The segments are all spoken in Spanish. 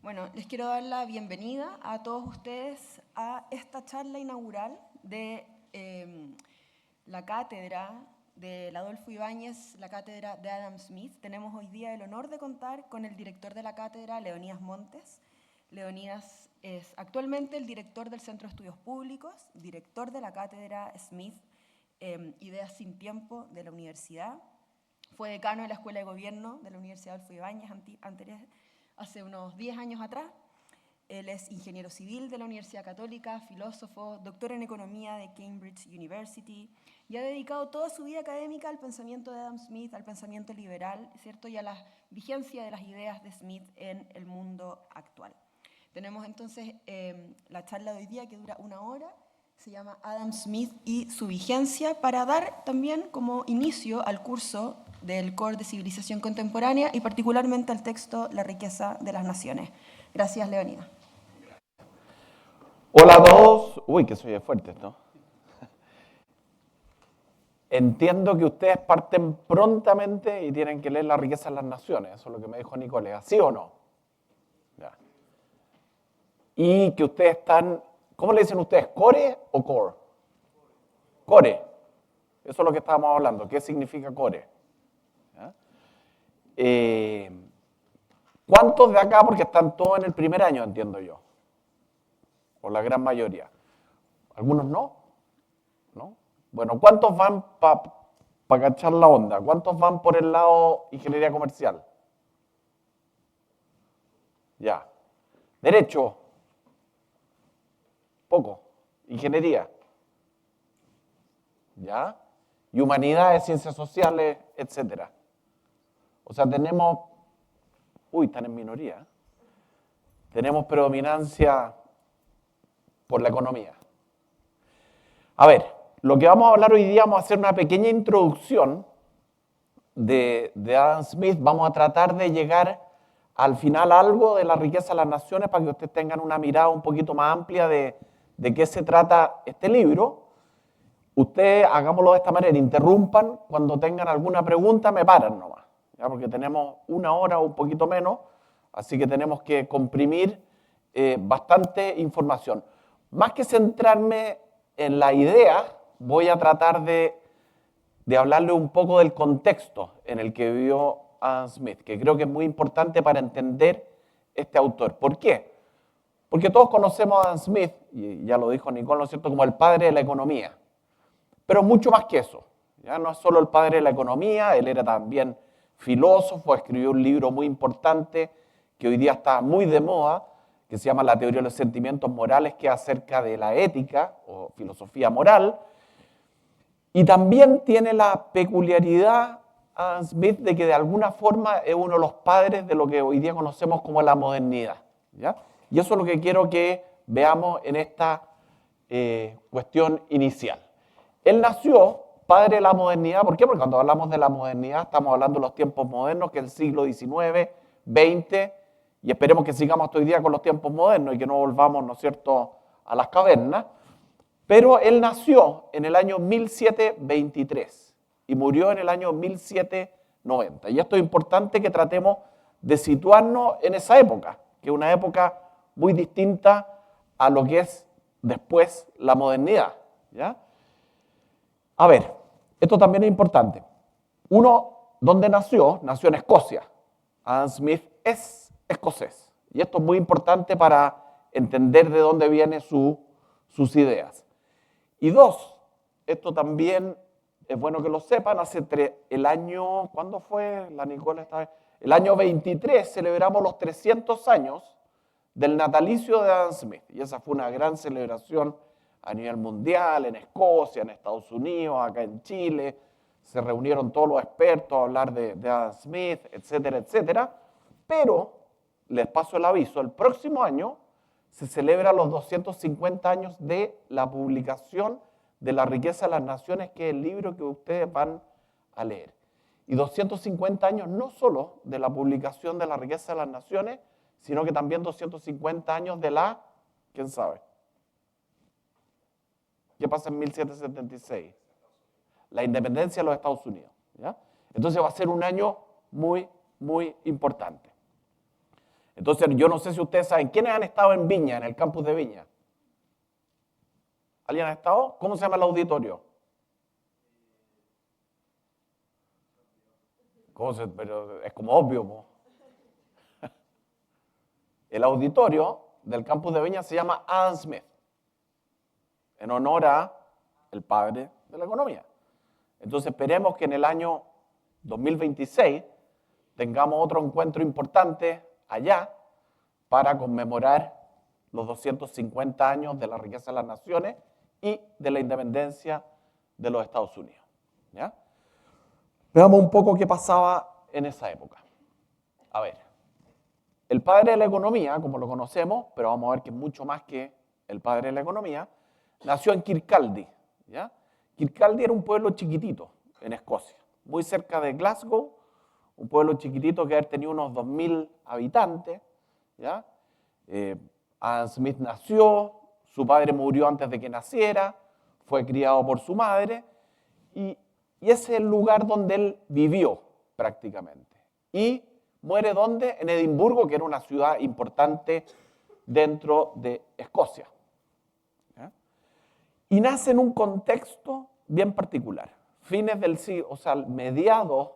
Bueno, les quiero dar la bienvenida a todos ustedes a esta charla inaugural de la cátedra del Adolfo Ibáñez, la cátedra de Adam Smith. Tenemos hoy día el honor de contar con el director de la cátedra, Leonidas Montes. Leonidas es actualmente el director del Centro de Estudios Públicos, director de la cátedra Smith, Ideas sin Tiempo de la universidad. Fue decano de la Escuela de Gobierno de la Universidad Adolfo Ibáñez hace unos 10 años atrás. Él es ingeniero civil de la Universidad Católica, filósofo, doctor en economía de Cambridge University y ha dedicado toda su vida académica al pensamiento de Adam Smith, al pensamiento liberal, ¿cierto? Y a la vigencia de las ideas de Smith en el mundo actual. Tenemos entonces la charla de hoy día que dura 1 hora, se llama Adam Smith y su vigencia, para dar también como inicio al curso del Core de Civilización Contemporánea y particularmente al texto La riqueza de las naciones. Gracias, Leonidas. Hola a todos. Uy, que soy fuerte, ¿no? Entiendo que ustedes parten prontamente y tienen que leer La riqueza de las naciones. Eso es lo que me dijo Nicolás. ¿Sí o no? Ya. Y que ustedes están... ¿Cómo le dicen ustedes? ¿Core o core? Core. Eso es lo que estábamos hablando. ¿Qué significa core? ¿Cuántos de acá? Porque están todos en el primer año, entiendo yo. O la gran mayoría. ¿Algunos no? ¿No? Bueno, ¿cuántos van para cachar la onda? ¿Cuántos van por el lado ingeniería comercial? Ya. Derecho. Poco. Ingeniería. ¿Ya? Y humanidades, ciencias sociales, etcétera. O sea, tenemos... Uy, están en minoría. Tenemos predominancia por la economía. A ver, lo que vamos a hablar hoy día, vamos a hacer una pequeña introducción de Adam Smith. Vamos a tratar de llegar al final a algo de La riqueza de las naciones para que ustedes tengan una mirada un poquito más amplia de qué se trata este libro. Ustedes, hagámoslo de esta manera, interrumpan, cuando tengan alguna pregunta me paran nomás, ¿ya? Porque tenemos 1 hora o un poquito menos, así que tenemos que comprimir bastante información. Más que centrarme en la idea, voy a tratar de hablarle un poco del contexto en el que vivió Adam Smith, que creo que es muy importante para entender este autor. ¿Por qué? Porque todos conocemos a Adam Smith, y ya lo dijo Nicole, ¿no es cierto?, como el padre de la economía. Pero mucho más que eso. ¿Ya? No es solo el padre de la economía, él era también filósofo, escribió un libro muy importante que hoy día está muy de moda, que se llama La teoría de los sentimientos morales, que es acerca de la ética o filosofía moral. Y también tiene la peculiaridad, Adam Smith, de que de alguna forma es uno de los padres de lo que hoy día conocemos como la modernidad. ¿Ya? Y eso es lo que quiero que veamos en esta cuestión inicial. Él nació padre de la modernidad. ¿Por qué? Porque cuando hablamos de la modernidad estamos hablando de los tiempos modernos, que es el siglo XIX, XX, y esperemos que sigamos hasta hoy día con los tiempos modernos y que no volvamos, ¿no es cierto?, a las cavernas. Pero él nació en el año 1723 y murió en el año 1790. Y esto es importante que tratemos de situarnos en esa época, que es una época muy distinta a lo que es después la modernidad, ¿ya? A ver, esto también es importante. Uno, ¿dónde nació? Nació en Escocia. Adam Smith es escocés. Y esto es muy importante para entender de dónde vienen sus ideas. Y dos, esto también es bueno que lo sepan, el año, ¿cuándo fue? La Nicole esta vez. El año 23 celebramos los 300 años del natalicio de Adam Smith. Y esa fue una gran celebración a nivel mundial, en Escocia, en Estados Unidos, acá en Chile. Se reunieron todos los expertos a hablar de Adam Smith, etcétera, etcétera. Pero, les paso el aviso, el próximo año se celebra los 250 años de la publicación de La riqueza de las naciones, que es el libro que ustedes van a leer. Y 250 años no solo de la publicación de La riqueza de las naciones, sino que también 250 años de la, ¿quién sabe? ¿Qué pasa en 1776? La independencia de los Estados Unidos. ¿Ya? Entonces va a ser un año muy, muy importante. Entonces, yo no sé si ustedes saben, ¿quiénes han estado en Viña, en el campus de Viña? ¿Alguien ha estado? ¿Cómo se llama el auditorio? Pero es como obvio, po. El auditorio del campus de Viña se llama Adam Smith, en honor a el padre de la economía. Entonces esperemos que en el año 2026 tengamos otro encuentro importante allá para conmemorar los 250 años de la riqueza de las naciones y de la independencia de los Estados Unidos. ¿Ya? Veamos un poco qué pasaba en esa época. A ver, el padre de la economía, como lo conocemos, pero vamos a ver que es mucho más que el padre de la economía, nació en Kirkcaldy. ¿Ya? Kirkcaldy era un pueblo chiquitito en Escocia, muy cerca de Glasgow, un pueblo chiquitito que tenía unos 2.000 habitantes. ¿Ya? Adam Smith nació, su padre murió antes de que naciera, fue criado por su madre, y ese es el lugar donde él vivió prácticamente. Y muere ¿dónde? En Edimburgo, que era una ciudad importante dentro de Escocia. ¿Ya? Y nace en un contexto bien particular. Fines del siglo, o sea, mediados,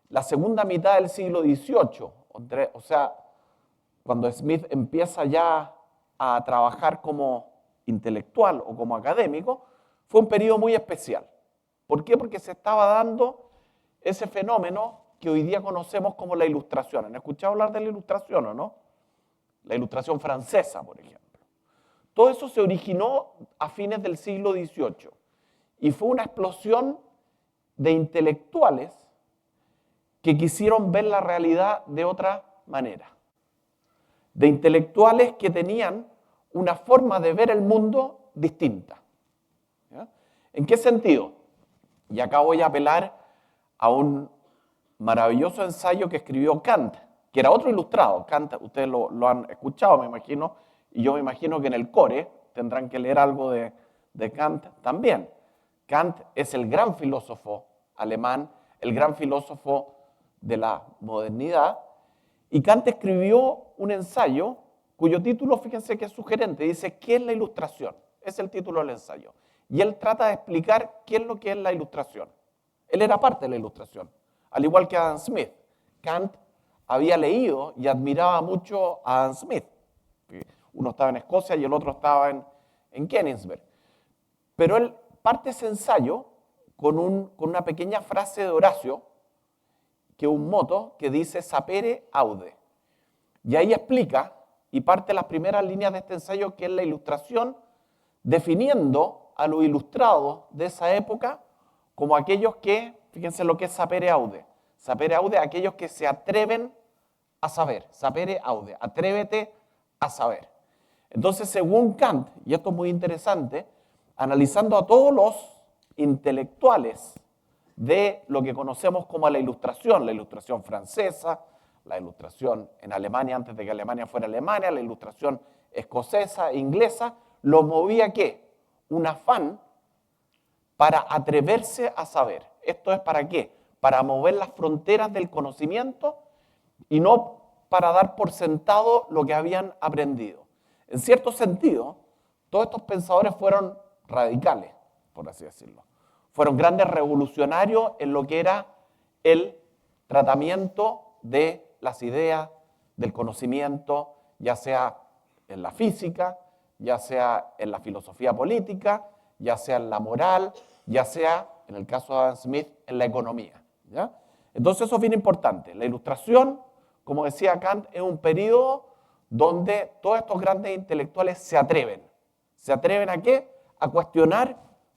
la segunda mitad del siglo XVIII, o sea, cuando Smith empieza ya a trabajar como intelectual o como académico, fue un periodo muy especial. ¿Por qué? Porque se estaba dando ese fenómeno que hoy día conocemos como la Ilustración. ¿Han escuchado hablar de la Ilustración o no? La Ilustración francesa, por ejemplo. Todo eso se originó a fines del siglo XVIII y fue una explosión de intelectuales que quisieron ver la realidad de otra manera. De intelectuales que tenían una forma de ver el mundo distinta. ¿Ya? ¿En qué sentido? Y acá voy a apelar a un maravilloso ensayo que escribió Kant, que era otro ilustrado. Kant, ustedes lo han escuchado, me imagino, y yo me imagino que en el core tendrán que leer algo de Kant también. Kant es el gran filósofo alemán, el gran filósofo de la modernidad, y Kant escribió un ensayo cuyo título, fíjense que es sugerente, dice, ¿qué es la ilustración? Es el título del ensayo. Y él trata de explicar qué es lo que es la ilustración. Él era parte de la ilustración, al igual que Adam Smith. Kant había leído y admiraba mucho a Adam Smith. Uno estaba en Escocia y el otro estaba en Königsberg. Pero él parte ese ensayo con una pequeña frase de Horacio, que es un moto que dice sapere aude. Y ahí explica y parte las primeras líneas de este ensayo, que es la ilustración, definiendo a los ilustrados de esa época como aquellos que, fíjense lo que es sapere aude. Sapere aude, aquellos que se atreven a saber. Sapere aude, atrévete a saber. Entonces, según Kant, y esto es muy interesante, analizando a todos los intelectuales de lo que conocemos como la Ilustración francesa, la Ilustración en Alemania antes de que Alemania fuera Alemania, la Ilustración escocesa, inglesa, lo movía ¿qué? Un afán para atreverse a saber. ¿Esto es para qué? Para mover las fronteras del conocimiento y no para dar por sentado lo que habían aprendido. En cierto sentido, todos estos pensadores fueron radicales, por así decirlo. Fueron grandes revolucionarios en lo que era el tratamiento de las ideas, del conocimiento, ya sea en la física, ya sea en la filosofía política, ya sea en la moral, ya sea, en el caso de Adam Smith, en la economía. ¿Ya? Entonces eso es bien importante. La Ilustración, como decía Kant, es un periodo donde todos estos grandes intelectuales se atreven. ¿Se atreven a qué? A cuestionar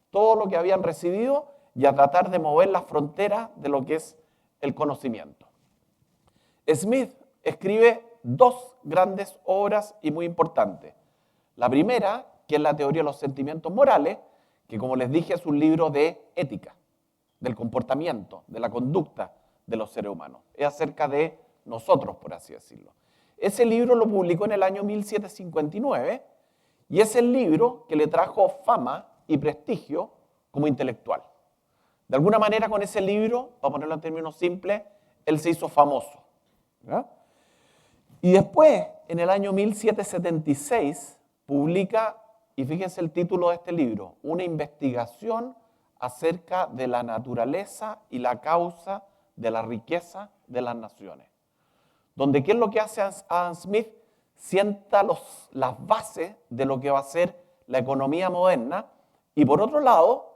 todo lo que habían recibido y a tratar de mover las fronteras de lo que es el conocimiento. Smith escribe dos grandes obras y muy importantes. La primera, que es la teoría de los sentimientos morales, que como les dije es un libro de ética, del comportamiento, de la conducta de los seres humanos. Es acerca de nosotros, por así decirlo. Ese libro lo publicó en el año 1759 y es el libro que le trajo fama y prestigio como intelectual. De alguna manera con ese libro, para ponerlo en términos simples, él se hizo famoso. ¿Ya? Y después, en el año 1776, publica, y fíjense el título de este libro, una investigación acerca de la naturaleza y la causa de la riqueza de las naciones. Donde, ¿qué es lo que hace Adam Smith? Sienta las bases de lo que va a ser la economía moderna. Y por otro lado,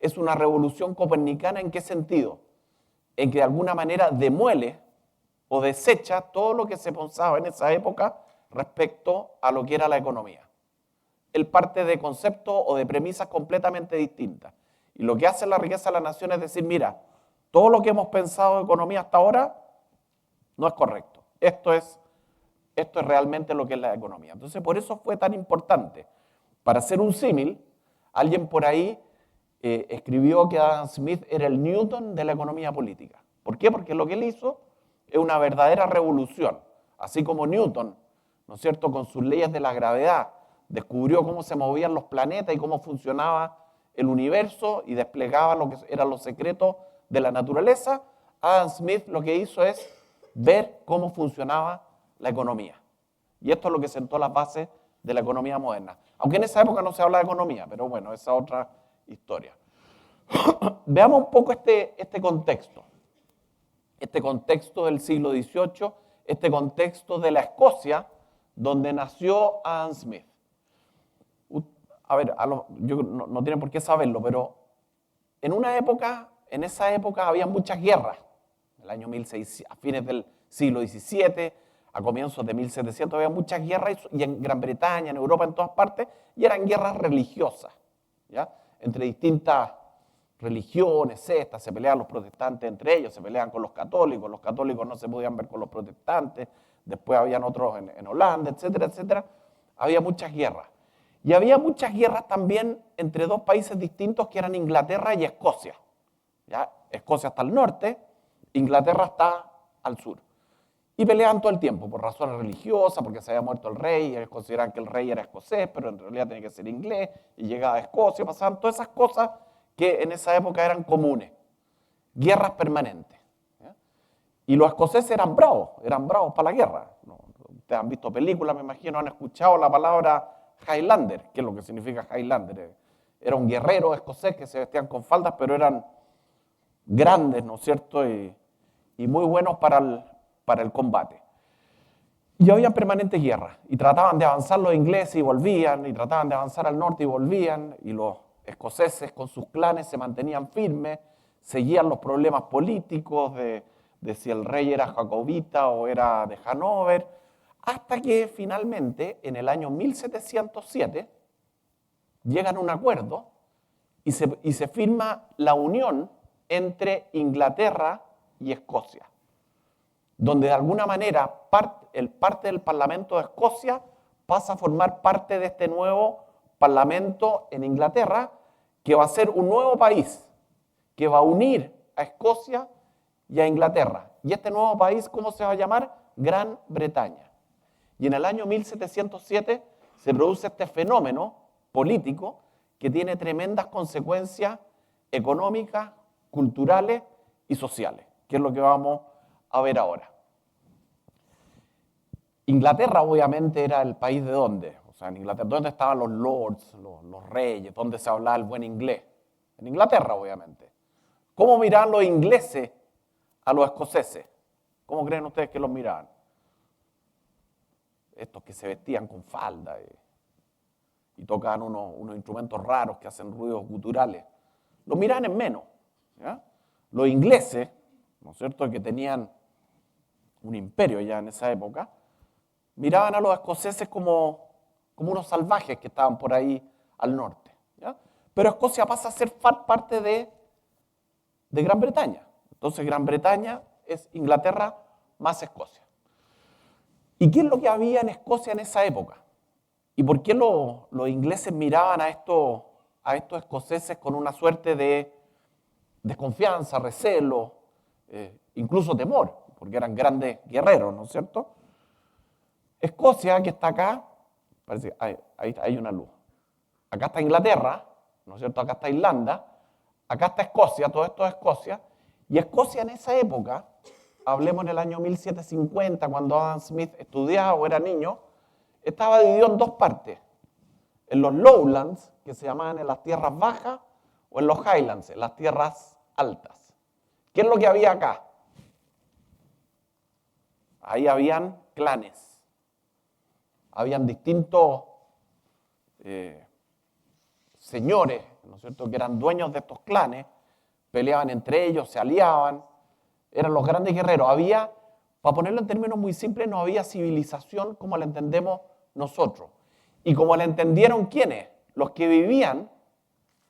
es una revolución copernicana. ¿En qué sentido? En que de alguna manera demuele o desecha todo lo que se pensaba en esa época respecto a lo que era la economía. Él parte de conceptos o de premisas completamente distintas. Y lo que hace la riqueza de la nación es decir, mira, todo lo que hemos pensado de economía hasta ahora no es correcto. Esto es realmente lo que es la economía. Entonces, por eso fue tan importante. Para hacer un símil, alguien por ahí escribió que Adam Smith era el Newton de la economía política. ¿Por qué? Porque lo que él hizo es una verdadera revolución. Así como Newton, ¿no es cierto?, con sus leyes de la gravedad, descubrió cómo se movían los planetas y cómo funcionaba el universo y desplegaba lo que eran los secretos de la naturaleza. Adam Smith lo que hizo es ver cómo funcionaba la economía. Y esto es lo que sentó las bases de la economía moderna. Aunque en esa época no se habla de economía, pero bueno, esa es otra historia. Veamos un poco este contexto. Este contexto del siglo XVIII, este contexto de la Escocia, donde nació Adam Smith. A ver, no tienen por qué saberlo, pero en esa época había muchas guerras. El año 1600, a fines del siglo XVII, a comienzos de 1700, había muchas guerras, y en Gran Bretaña, en Europa, en todas partes, y eran guerras religiosas, ¿ya? Entre distintas religiones, sectas, se peleaban los protestantes entre ellos, se peleaban con los católicos no se podían ver con los protestantes, después habían otros en Holanda, etcétera, etcétera. Había muchas guerras. Y había muchas guerras también entre dos países distintos que eran Inglaterra y Escocia. ¿Ya? Escocia está al norte, Inglaterra está al sur. Y peleaban todo el tiempo por razones religiosas, porque se había muerto el rey, y ellos consideraban que el rey era escocés, pero en realidad tenía que ser inglés, y llegaba a Escocia, pasaban todas esas cosas que en esa época eran comunes. Guerras permanentes. ¿Ya? Y los escoceses eran bravos para la guerra. ¿No? Ustedes han visto películas, me imagino, han escuchado la palabra Highlander, que es lo que significa Highlander. Era un guerrero escocés que se vestían con faldas, pero eran grandes, ¿no es cierto? Y muy buenos para el combate. Y había permanentes guerras, y trataban de avanzar los ingleses y volvían, y trataban de avanzar al norte y volvían, y los escoceses con sus clanes se mantenían firmes, seguían los problemas políticos de si el rey era jacobita o era de Hanover, hasta que finalmente, en el año 1707, llegan a un acuerdo y se firma la unión entre Inglaterra y Escocia, donde de alguna manera parte del Parlamento de Escocia pasa a formar parte de este nuevo Parlamento en Inglaterra, que va a ser un nuevo país, que va a unir a Escocia y a Inglaterra. Y este nuevo país, ¿cómo se va a llamar? Gran Bretaña. Y en el año 1707 se produce este fenómeno político que tiene tremendas consecuencias económicas, culturales y sociales, que es lo que vamos a ver ahora. Inglaterra obviamente era el país de ¿dónde? O sea, en Inglaterra, ¿dónde estaban los lords, los reyes? ¿Dónde se hablaba el buen inglés? En Inglaterra, obviamente. ¿Cómo miraban los ingleses a los escoceses? ¿Cómo creen ustedes que los miraban? Estos que se vestían con falda y tocaban unos instrumentos raros que hacen ruidos guturales. Los miraban en menos. ¿Ya? Los ingleses, ¿no es cierto?, que tenían un imperio ya en esa época, miraban a los escoceses como unos salvajes que estaban por ahí al norte. ¿Ya? Pero Escocia pasa a ser parte de Gran Bretaña. Entonces Gran Bretaña es Inglaterra más Escocia. ¿Y qué es lo que había en Escocia en esa época? ¿Y por qué los ingleses miraban a estos escoceses con una suerte de desconfianza, recelo, incluso temor? Porque eran grandes guerreros, ¿no es cierto? Escocia, que está acá, parece que hay una luz. Acá está Inglaterra, ¿no es cierto? Acá está Irlanda, acá está Escocia, todo esto es Escocia. Y Escocia en esa época hablemos en el año 1750, cuando Adam Smith estudiaba o era niño, estaba dividido en dos partes. En los lowlands, que se llamaban en las tierras bajas, o en los highlands, en las tierras altas. ¿Qué es lo que había acá? Ahí habían clanes. Habían distintos señores, ¿no es cierto?, que eran dueños de estos clanes, peleaban entre ellos, se aliaban, eran los grandes guerreros. Había, para ponerlo en términos muy simples, no había civilización como la entendemos nosotros. Y como la entendieron, ¿quiénes? Los que vivían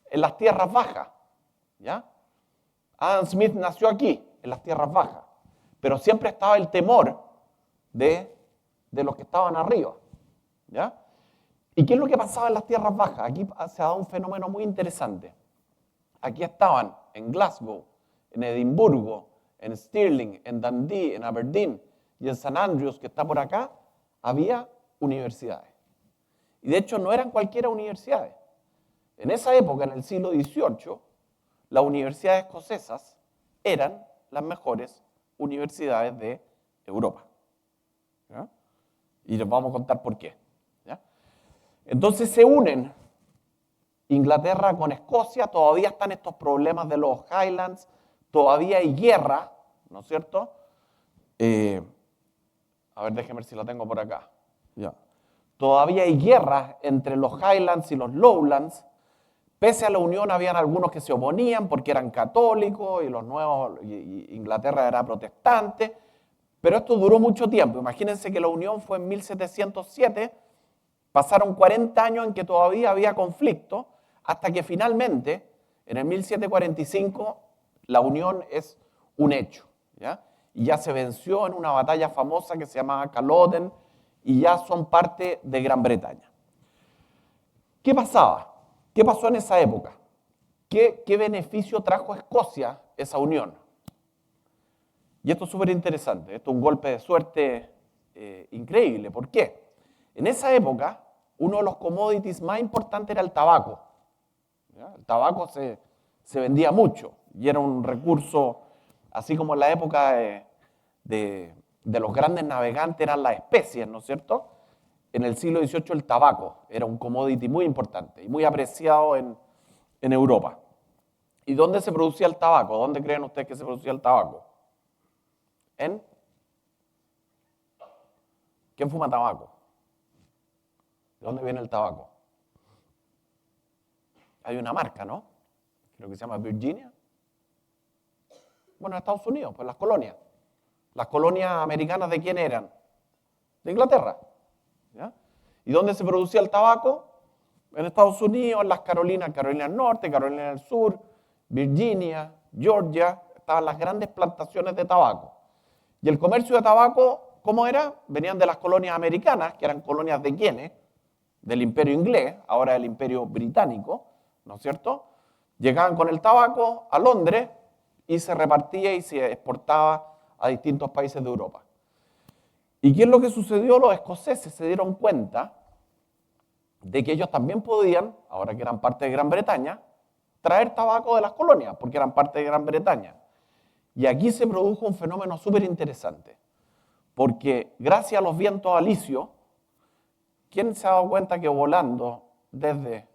en las tierras bajas, ¿ya? Adam Smith nació aquí, en las tierras bajas, pero siempre estaba el temor de los que estaban arriba, ¿ya? ¿Y qué es lo que pasaba en las tierras bajas? Aquí se ha dado un fenómeno muy interesante. Aquí estaban en Glasgow, en Edimburgo, en Stirling, en Dundee, en Aberdeen y en St. Andrews, que está por acá, había universidades. Y de hecho no eran cualquiera universidades. En esa época, en el siglo XVIII, las universidades escocesas eran las mejores universidades de Europa. ¿Ya? Y les vamos a contar por qué. ¿Ya? Entonces se unen Inglaterra con Escocia, todavía están estos problemas de los Highlands, todavía hay guerra, ¿no es cierto? A ver, déjenme ver si la tengo por acá. Ya. Todavía hay guerra entre los Highlands y los Lowlands. Pese a la unión, habían algunos que se oponían porque eran católicos y los nuevos, y Inglaterra era protestante. Pero esto duró mucho tiempo. Imagínense que la unión fue en 1707, pasaron 40 años en que todavía había conflicto, hasta que finalmente, en el 1745, la unión es un hecho, ¿ya? Y ya se venció en una batalla famosa que se llamaba Culloden, y ya son parte de Gran Bretaña. ¿Qué pasaba? ¿Qué pasó en esa época? ¿Qué beneficio trajo Escocia esa unión? Y esto es súper interesante, esto es un golpe de suerte increíble. ¿Por qué? En esa época, uno de los commodities más importantes era el tabaco. ¿Ya? El tabaco se vendía mucho y era un recurso, así como en la época de los grandes navegantes eran las especies, ¿no es cierto? En el siglo XVIII el tabaco era un commodity muy importante y muy apreciado en Europa. ¿Y dónde se producía el tabaco? ¿Dónde creen ustedes que se producía el tabaco? ¿Quién fuma tabaco? ¿De dónde viene el tabaco? Hay una marca, ¿no? Creo que se llama Virginia. Bueno, Estados Unidos, pues las colonias. ¿Las colonias americanas de quién eran? De Inglaterra. ¿Ya? ¿Y dónde se producía el tabaco? En Estados Unidos, en las Carolinas, Carolina del Norte, Carolina del Sur, Virginia, Georgia, estaban las grandes plantaciones de tabaco. Y el comercio de tabaco, ¿cómo era? Venían de las colonias americanas, que eran colonias de quiénes? Del Imperio inglés, ahora del Imperio británico, ¿no es cierto? Llegaban con el tabaco a Londres y se repartía y se exportaba a distintos países de Europa. ¿Y qué es lo que sucedió? Los escoceses se dieron cuenta de que ellos también podían, ahora que eran parte de Gran Bretaña, traer tabaco de las colonias, porque eran parte de Gran Bretaña. Y aquí se produjo un fenómeno súper interesante, porque gracias a los vientos alisios, ¿quién se ha dado cuenta que volando desde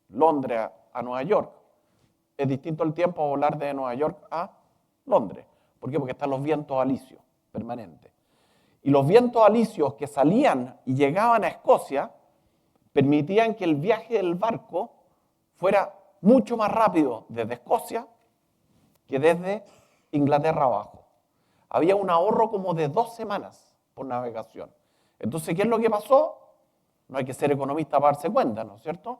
Londres a Nueva York es distinto el tiempo a volar de Nueva York a Londres? ¿Por qué? Porque están los vientos alisios permanentes. Y los vientos alisios que salían y llegaban a Escocia permitían que el viaje del barco fuera mucho más rápido desde Escocia que desde Inglaterra abajo. Había un ahorro como de 2 semanas por navegación. Entonces, ¿qué es lo que pasó? No hay que ser economista para darse cuenta, ¿no es cierto?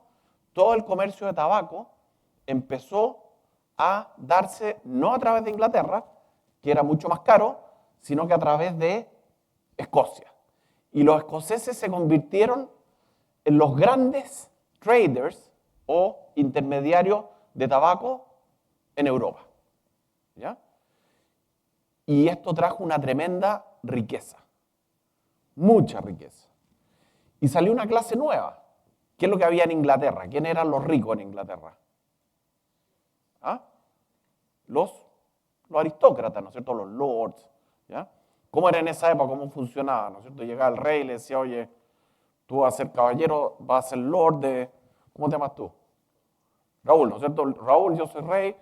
Todo el comercio de tabaco empezó a darse no a través de Inglaterra, que era mucho más caro, sino que a través de Escocia. Y los escoceses se convirtieron en los grandes traders o intermediarios de tabaco en Europa. ¿Ya? Y esto trajo una tremenda riqueza, mucha riqueza. Y salió una clase nueva. ¿Qué es lo que había en Inglaterra? ¿Quién eran los ricos en Inglaterra? ¿Ah? Los aristócratas, ¿no es cierto? Los lords, ¿Ya? ¿Cómo era en esa época? ¿Cómo funcionaba? ¿No es cierto? Llegaba el rey y le decía, oye, tú vas a ser caballero, vas a ser lord de... ¿Cómo te llamas tú? Raúl, ¿no es cierto? Raúl, yo soy rey,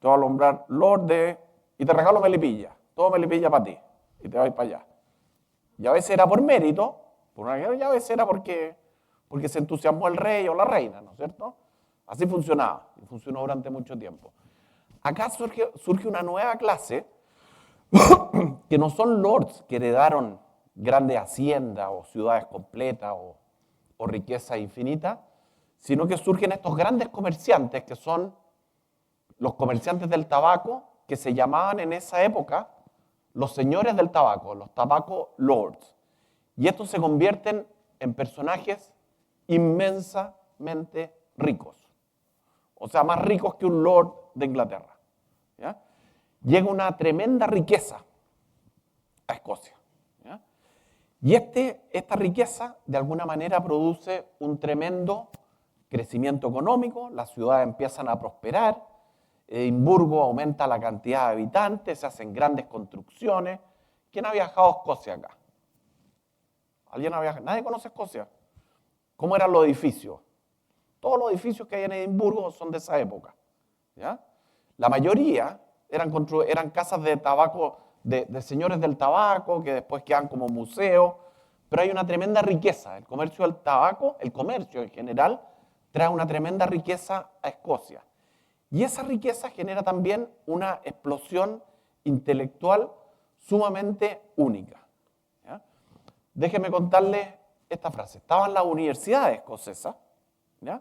te voy a nombrar lord de... Y te regalo Melipilla. Todo Melipilla para ti. Y te vas para allá. Y a veces era por mérito, y a veces era porque se entusiasmó el rey o la reina, ¿no es cierto? Así funcionaba. Y funcionó durante mucho tiempo. Acá surge una nueva clase que no son lords que heredaron grandes haciendas o ciudades completas o riqueza infinita, sino que surgen estos grandes comerciantes que son los comerciantes del tabaco, que se llamaban en esa época los señores del tabaco, los tobacco lords. Y estos se convierten en personajes inmensamente ricos. O sea, más ricos que un lord de Inglaterra. ¿Ya? Llega una tremenda riqueza a Escocia. ¿Ya? Y esta riqueza, de alguna manera, produce un tremendo crecimiento económico, las ciudades empiezan a prosperar, Edimburgo aumenta la cantidad de habitantes, se hacen grandes construcciones. ¿Quién ha viajado a Escocia acá? ¿Alguien ha viajado? ¿Nadie conoce Escocia? ¿Cómo eran los edificios? Todos los edificios que hay en Edimburgo son de esa época. ¿Ya? La mayoría eran casas de tabaco, de señores del tabaco, que después quedan como museos, pero hay una tremenda riqueza. El comercio del tabaco, el comercio en general, trae una tremenda riqueza a Escocia. Y esa riqueza genera también una explosión intelectual sumamente única. ¿Ya? Déjenme contarles esta frase. Estaban las universidades escocesas, ¿ya?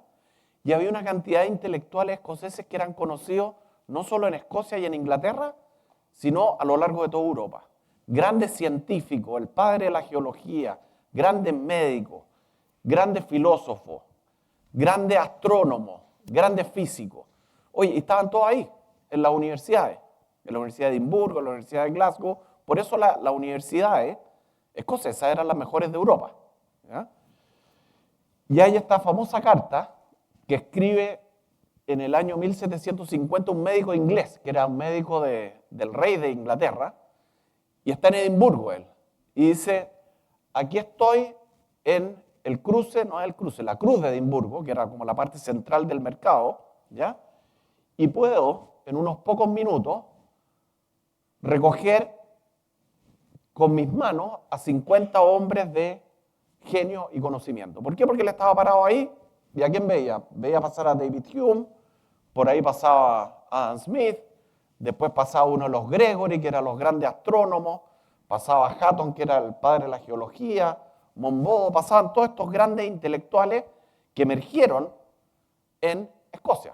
Y había una cantidad de intelectuales escoceses que eran conocidos no solo en Escocia y en Inglaterra, sino a lo largo de toda Europa. Grandes científicos, el padre de la geología, grandes médicos, grandes filósofos, grandes astrónomos, grandes físicos. Oye, y estaban todos ahí, en las universidades, en la Universidad de Edimburgo, en la Universidad de Glasgow. Por eso las universidades escocesas eran las mejores de Europa. ¿Ya? Y hay esta famosa carta que escribe en el año 1750 un médico inglés, que era un médico del rey de Inglaterra, y está en Edimburgo él. Y dice, aquí estoy en el cruce, no es el cruce, la cruz de Edimburgo, que era como la parte central del mercado, ¿ya? Y puedo, en unos pocos minutos, recoger con mis manos a 50 hombres de genio y conocimiento. ¿Por qué? Porque él estaba parado ahí, ¿y a quién veía? Veía pasar a David Hume, por ahí pasaba a Adam Smith, después pasaba uno de los Gregory, que eran los grandes astrónomos, pasaba Hatton, que era el padre de la geología, Monboddo, pasaban todos estos grandes intelectuales que emergieron en Escocia.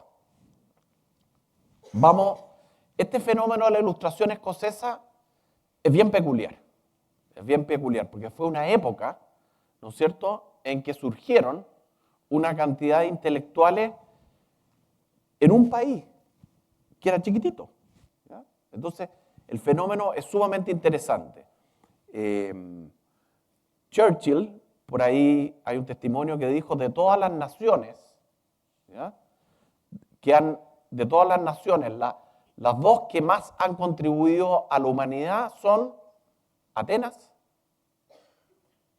Este fenómeno de la ilustración escocesa es bien peculiar, porque fue una época, ¿no es cierto?, en que surgieron una cantidad de intelectuales en un país que era chiquitito. ¿Ya? Entonces, el fenómeno es sumamente interesante. Churchill, por ahí hay un testimonio que dijo, de todas las naciones, ¿ya? De todas las naciones, las dos que más han contribuido a la humanidad son Atenas,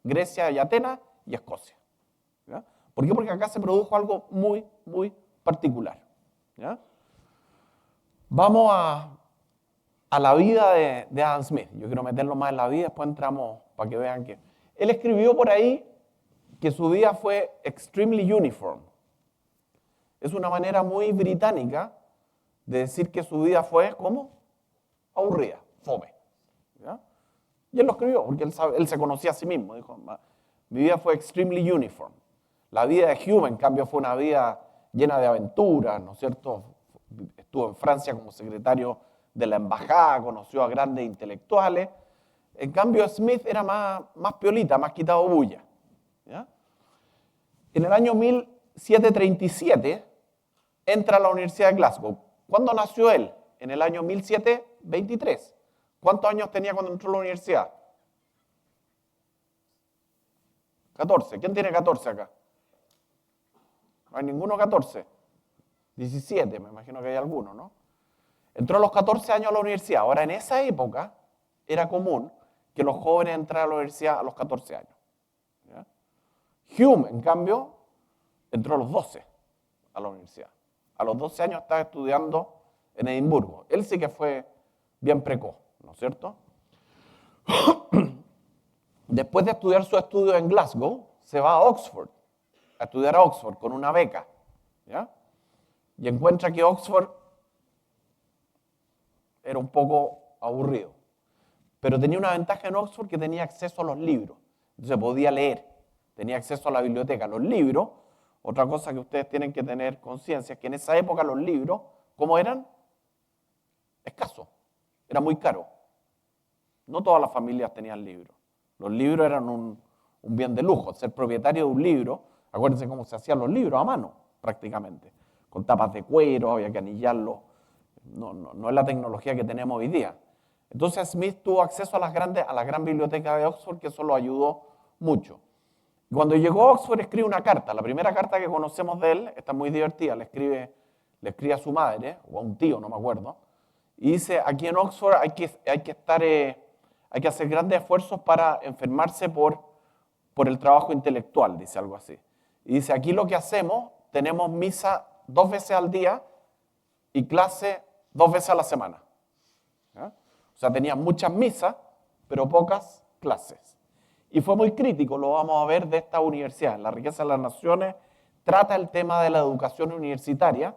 Grecia y Atenas, y Escocia. ¿Ya? ¿Por qué? Porque acá se produjo algo muy, muy particular. ¿Ya? Vamos a la vida de Adam Smith. Yo quiero meterlo más en la vida, después entramos para que vean que... Él escribió por ahí que su vida fue extremely uniform. Es una manera muy británica de decir que su vida fue, ¿cómo? Aburrida, fome. ¿Ya? Y él lo escribió, porque él se conocía a sí mismo. Dijo, mi vida fue extremely uniform. La vida de Hume, en cambio, fue una vida llena de aventuras, ¿no es cierto? Estuvo en Francia como secretario de la embajada, conoció a grandes intelectuales. En cambio, Smith era más piolita, más quitado bulla. ¿Ya? En el año 1737 entra a la Universidad de Glasgow. ¿Cuándo nació él? En el año 1723. ¿Cuántos años tenía cuando entró a la universidad? 14. ¿Quién tiene 14 acá? No hay ninguno 14. 17, me imagino que hay alguno, ¿no? Entró a los 14 años a la universidad. Ahora, en esa época, era común que los jóvenes entraran a la universidad a los 14 años. ¿Ya? Hume, en cambio, entró a los 12 a la universidad. A los 12 años estaba estudiando en Edimburgo. Él sí que fue bien precoz, ¿no es cierto? Después de estudiar su estudio en Glasgow, se va a Oxford, a estudiar a Oxford con una beca. ¿Ya? Y encuentra que Oxford era un poco aburrido. Pero tenía una ventaja en Oxford, que tenía acceso a los libros. Entonces podía leer, tenía acceso a la biblioteca. Los libros, otra cosa que ustedes tienen que tener conciencia, es que en esa época los libros, ¿cómo eran? Escasos, era muy caro. No todas las familias tenían libros. Los libros eran un bien de lujo. Ser propietario de un libro, acuérdense cómo se hacían los libros a mano, prácticamente. Con tapas de cuero, había que anillarlo. No es la tecnología que tenemos hoy día. Entonces Smith tuvo acceso a la gran biblioteca de Oxford, que eso lo ayudó mucho. Y cuando llegó a Oxford escribe una carta. La primera carta que conocemos de él, está muy divertida, le escribe a su madre, o a un tío, no me acuerdo, y dice, aquí en Oxford hay que hacer grandes esfuerzos para enfermarse por el trabajo intelectual, dice algo así. Y dice, aquí lo que hacemos, tenemos misa 2 veces al día y clase 2 veces a la semana. ¿Ya? O sea, tenía muchas misas, pero pocas clases. Y fue muy crítico, lo vamos a ver, de esta universidad. En La riqueza de las naciones trata el tema de la educación universitaria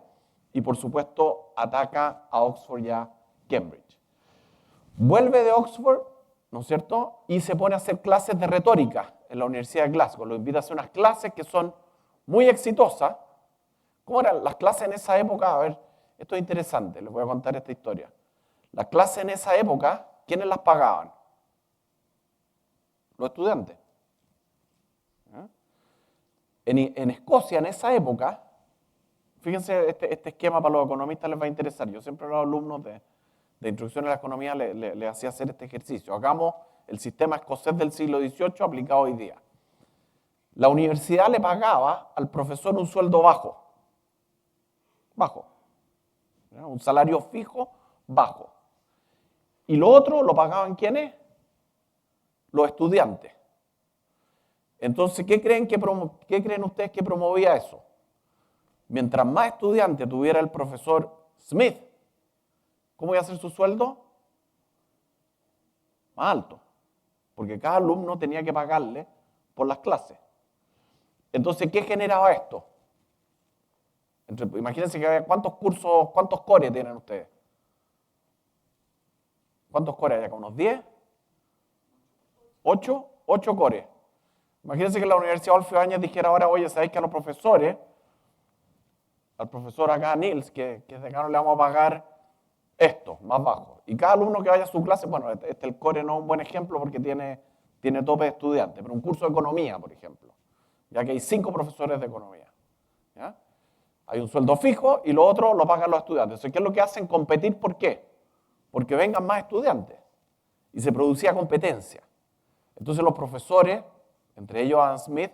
y, por supuesto, ataca a Oxford y a Cambridge. Vuelve de Oxford, ¿no es cierto?, y se pone a hacer clases de retórica en la Universidad de Glasgow. Lo invita a hacer unas clases que son muy exitosas. ¿Cómo eran las clases en esa época? A ver, esto es interesante, les voy a contar esta historia. Las clases en esa época, ¿quiénes las pagaban? Los estudiantes. ¿Ah? En Escocia, en esa época, fíjense, este esquema para los economistas les va a interesar. Yo siempre a los alumnos de introducción a la economía les hacía hacer este ejercicio. Hagamos el sistema escocés del siglo XVIII aplicado hoy día. La universidad le pagaba al profesor un sueldo bajo. ¿Ya? Un salario fijo bajo. Y lo otro lo pagaban ¿quiénes? Los estudiantes. Entonces, ¿qué creen ustedes que promovía eso? Mientras más estudiantes tuviera el profesor Smith, ¿cómo iba a ser su sueldo? Más alto. Porque cada alumno tenía que pagarle por las clases. Entonces, ¿qué generaba esto? Imagínense que había cuántos cores tienen ustedes. ¿Cuántos cores hay acá? ¿Unos 10? ¿8? 8 cores. Imagínense que la Universidad Adolfo Ibáñez dijera ahora, oye, ¿sabéis que a los profesores, al profesor acá, Nils, que es de acá, no le vamos a pagar esto, más bajo? Y cada alumno que vaya a su clase, bueno, el core no es un buen ejemplo porque tiene tope de estudiantes, pero un curso de economía, por ejemplo, ya que hay 5 profesores de economía. ¿Ya? Hay un sueldo fijo y lo otro lo pagan los estudiantes. Entonces, ¿qué es lo que hacen? Competir, ¿por qué? Porque vengan más estudiantes. Y se producía competencia. Entonces los profesores, entre ellos Adam Smith,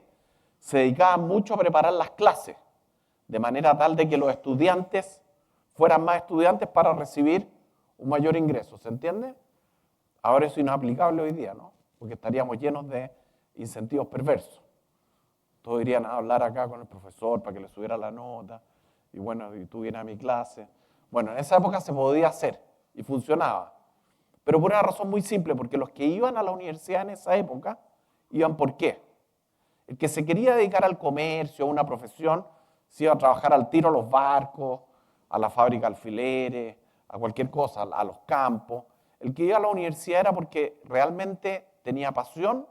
se dedicaban mucho a preparar las clases, de manera tal de que los estudiantes fueran más estudiantes para recibir un mayor ingreso. ¿Se entiende? Ahora eso es inaplicable hoy día, ¿no? Porque estaríamos llenos de incentivos perversos. Todos irían a hablar acá con el profesor para que le subiera la nota, y bueno, y tú vienes a mi clase. Bueno, en esa época se podía hacer y funcionaba. Pero por una razón muy simple, porque los que iban a la universidad en esa época, iban ¿por qué? El que se quería dedicar al comercio, a una profesión, se iba a trabajar al tiro a los barcos, a la fábrica de alfileres, a cualquier cosa, a los campos. El que iba a la universidad era porque realmente tenía pasión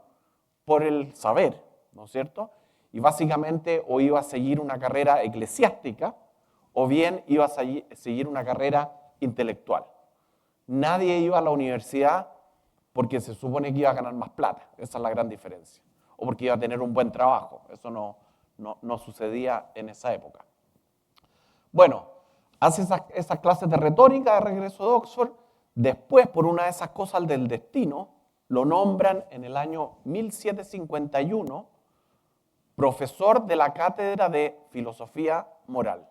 por el saber, ¿no es cierto? Y básicamente o iba a seguir una carrera eclesiástica o bien iba a seguir una carrera intelectual. Nadie iba a la universidad porque se supone que iba a ganar más plata, esa es la gran diferencia, o porque iba a tener un buen trabajo, eso no sucedía en esa época. Bueno, hace esas clases de retórica de regreso de Oxford, después por una de esas cosas del destino, lo nombran en el año 1751 profesor de la cátedra de filosofía moral.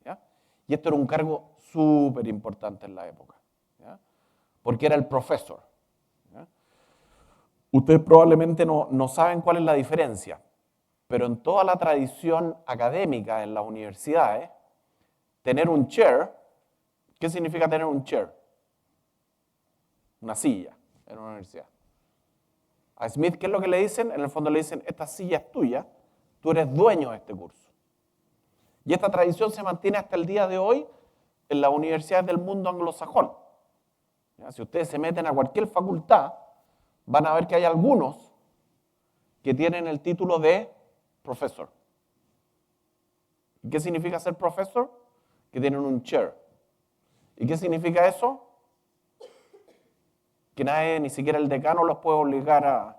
¿Ya? Y esto era un cargo súper importante en la época. ¿Ya? porque era el profesor. ¿Ya? Ustedes probablemente no saben cuál es la diferencia, pero en toda la tradición académica en las universidades, tener un chair, ¿qué significa tener un chair? Una silla en una universidad. A Smith, ¿qué es lo que le dicen? En el fondo le dicen, esta silla es tuya, tú eres dueño de este curso. Y esta tradición se mantiene hasta el día de hoy en las universidades del mundo anglosajón. ¿Ya? Si ustedes se meten a cualquier facultad, van a ver que hay algunos que tienen el título de profesor. ¿Y qué significa ser profesor? Que tienen un chair. ¿Y qué significa eso? Que nadie, ni siquiera el decano los puede obligar a...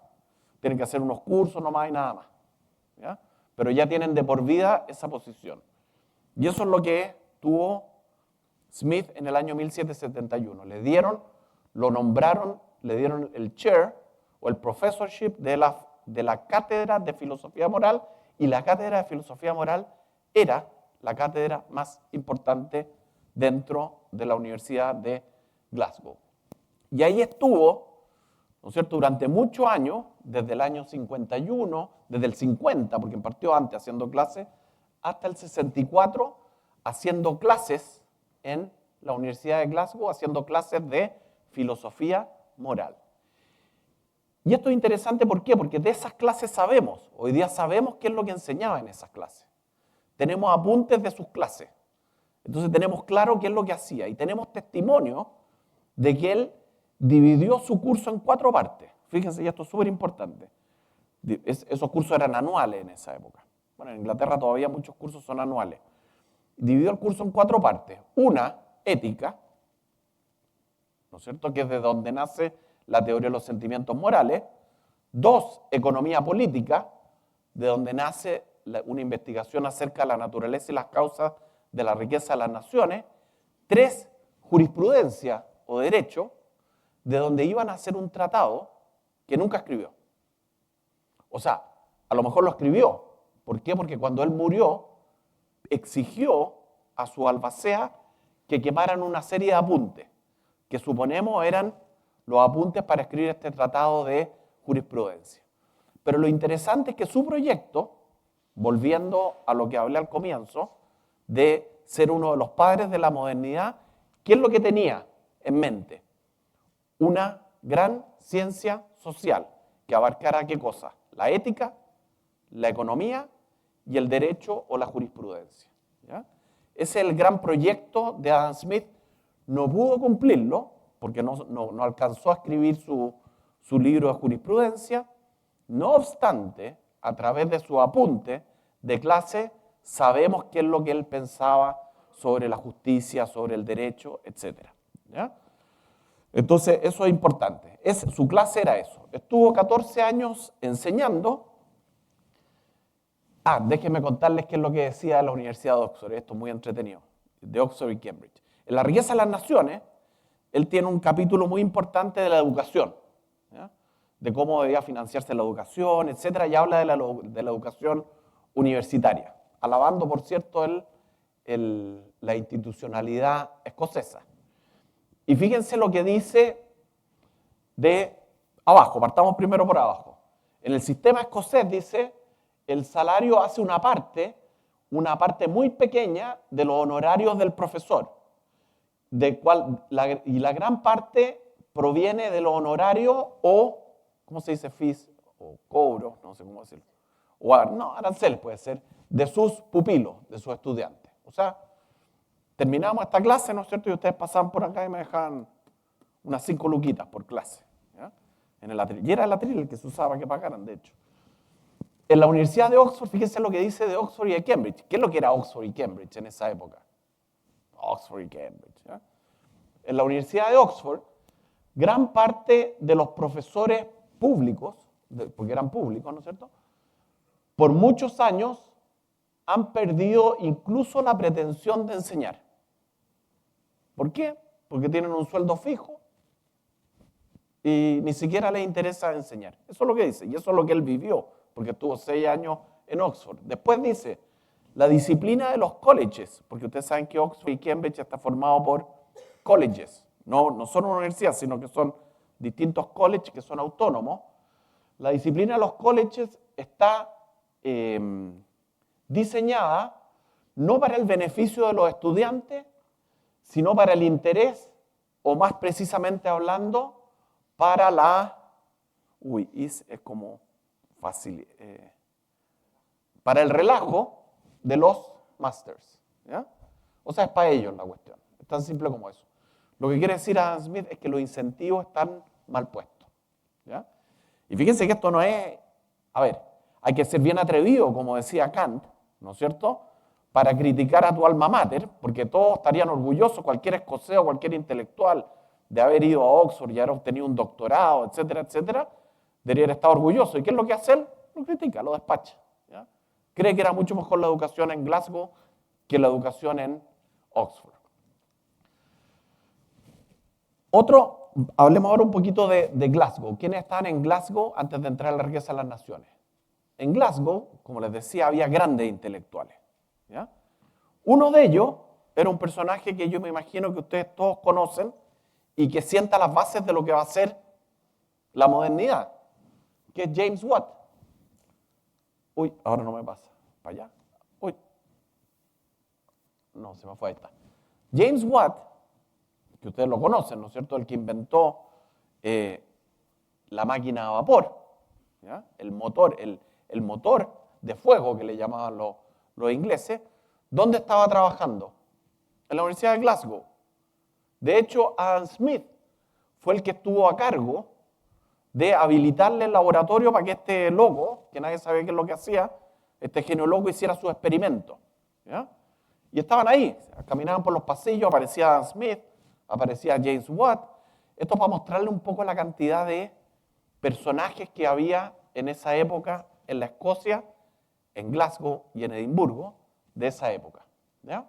Tienen que hacer unos cursos nomás y nada más. ¿Ya? Pero ya tienen de por vida esa posición. Y eso es lo que tuvo Smith en el año 1771. Lo nombraron, le dieron el chair o el professorship de la cátedra de filosofía moral, y la cátedra de filosofía moral era la cátedra más importante dentro de la Universidad de Glasgow. Y ahí estuvo, ¿no es cierto?, durante muchos años, desde el año 51, desde el 50, porque partió antes haciendo clases, hasta el 64, haciendo clases en la Universidad de Glasgow, haciendo clases de filosofía moral. Y esto es interesante, ¿por qué? Porque de esas clases sabemos, hoy día sabemos qué es lo que enseñaba en esas clases. Tenemos apuntes de sus clases, entonces tenemos claro qué es lo que hacía, y tenemos testimonio de que él dividió su curso en 4 partes. Fíjense, y esto es súper importante. Esos cursos eran anuales en esa época. Bueno, en Inglaterra todavía muchos cursos son anuales. Dividió el curso en 4 partes. Una, ética, ¿no es cierto?, que es de donde nace la teoría de los sentimientos morales. 2, economía política, de donde nace una investigación acerca de la naturaleza y las causas de la riqueza de las naciones. 3, jurisprudencia o derecho, de donde iban a hacer un tratado que nunca escribió. O sea, a lo mejor lo escribió. ¿Por qué? Porque cuando él murió, exigió a su albacea que quemaran una serie de apuntes, que suponemos eran los apuntes para escribir este tratado de jurisprudencia. Pero lo interesante es que su proyecto, volviendo a lo que hablé al comienzo, de ser uno de los padres de la modernidad, ¿qué es lo que tenía en mente? Una gran ciencia social que abarcara ¿qué cosa? La ética, la economía y el derecho o la jurisprudencia. ¿Ya? Ese es el gran proyecto de Adam Smith. No pudo cumplirlo porque no alcanzó a escribir su libro de jurisprudencia. No obstante, a través de su apunte de clase, sabemos qué es lo que él pensaba sobre la justicia, sobre el derecho, etc. ¿Ya? Entonces, eso es importante. Su clase era eso. Estuvo 14 años enseñando. Déjenme contarles qué es lo que decía la Universidad de Oxford. Esto es muy entretenido. De Oxford y Cambridge. En La riqueza de las naciones, él tiene un capítulo muy importante de la educación. ¿Ya? De cómo debía financiarse la educación, etc. Y habla de la educación universitaria. Alabando, por cierto, la institucionalidad escocesa. Y fíjense lo que dice de abajo, partamos primero por abajo. En el sistema escocés dice, el salario hace una parte muy pequeña de los honorarios del profesor, y la gran parte proviene de los honorarios o, ¿cómo se dice? Fees, o cobros, no sé cómo decirlo, o aranceles puede ser, de sus pupilos, de sus estudiantes. O sea, terminamos esta clase, ¿no es cierto? Y ustedes pasaban por acá y me dejaban unas 5 luquitas por clase. ¿Ya? En el atril. Y era el atril el que se usaba para que pagaran, de hecho. En la Universidad de Oxford, fíjense lo que dice de Oxford y de Cambridge. ¿Qué es lo que era Oxford y Cambridge en esa época? Oxford y Cambridge. ¿Ya? En la Universidad de Oxford, gran parte de los profesores públicos, porque eran públicos, ¿no es cierto?, por muchos años han perdido incluso la pretensión de enseñar. ¿Por qué? Porque tienen un sueldo fijo y ni siquiera les interesa enseñar. Eso es lo que dice, y eso es lo que él vivió, porque estuvo 6 años en Oxford. Después dice, la disciplina de los colleges, porque ustedes saben que Oxford y Cambridge está formado por colleges, no son una universidad, sino que son distintos colleges que son autónomos. La disciplina de los colleges está diseñada no para el beneficio de los estudiantes, sino para el interés, o más precisamente hablando, para para el relajo de los masters. ¿Ya? O sea, es para ellos la cuestión. Es tan simple como eso. Lo que quiere decir Adam Smith es que los incentivos están mal puestos. ¿Ya? Y fíjense que esto no es... A ver, hay que ser bien atrevido, como decía Kant, ¿no es cierto?, para criticar a tu alma mater, porque todos estarían orgullosos, cualquier escocés o cualquier intelectual, de haber ido a Oxford y haber obtenido un doctorado, etcétera, etcétera, debería estar orgulloso. ¿Y qué es lo que hace él? Lo critica, lo despacha. ¿Ya? Cree que era mucho mejor la educación en Glasgow que la educación en Oxford. Hablemos ahora un poquito de Glasgow. ¿Quiénes estaban en Glasgow antes de entrar a la riqueza de las naciones? En Glasgow, como les decía, había grandes intelectuales. ¿Ya? Uno de ellos era un personaje que yo me imagino que ustedes todos conocen y que sienta las bases de lo que va a ser la modernidad, que es James Watt. Uy, ahora no me pasa. ¿Para allá? Uy. No, se me fue, ahí está. James Watt, que ustedes lo conocen, ¿no es cierto? El que inventó la máquina a vapor, ¿ya? El motor de fuego que le llamaban los ingleses. ¿Dónde estaba trabajando? En la Universidad de Glasgow. De hecho, Adam Smith fue el que estuvo a cargo de habilitarle el laboratorio para que este loco, que nadie sabía qué es lo que hacía, este genio loco hiciera sus experimentos. ¿Ya? Y estaban ahí, caminaban por los pasillos, aparecía Adam Smith, aparecía James Watt. Esto para mostrarle un poco la cantidad de personajes que había en esa época en la Escocia, en Glasgow y en Edimburgo, de esa época. ¿Ya?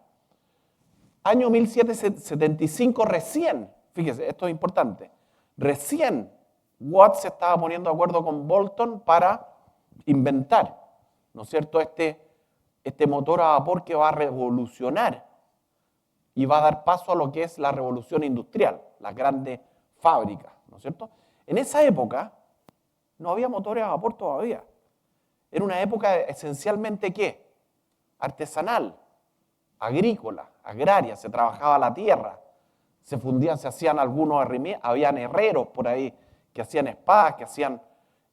Año 1775 recién, fíjese, esto es importante, recién Watt se estaba poniendo de acuerdo con Boulton para inventar, ¿no es cierto?, este motor a vapor que va a revolucionar y va a dar paso a lo que es la revolución industrial, las grandes fábricas, ¿no es cierto? En esa época no había motores a vapor todavía. Era una época esencialmente, ¿qué? Artesanal, agrícola, agraria, se trabajaba la tierra, se fundían, se hacían algunos herramientas, habían herreros por ahí que hacían espadas, que hacían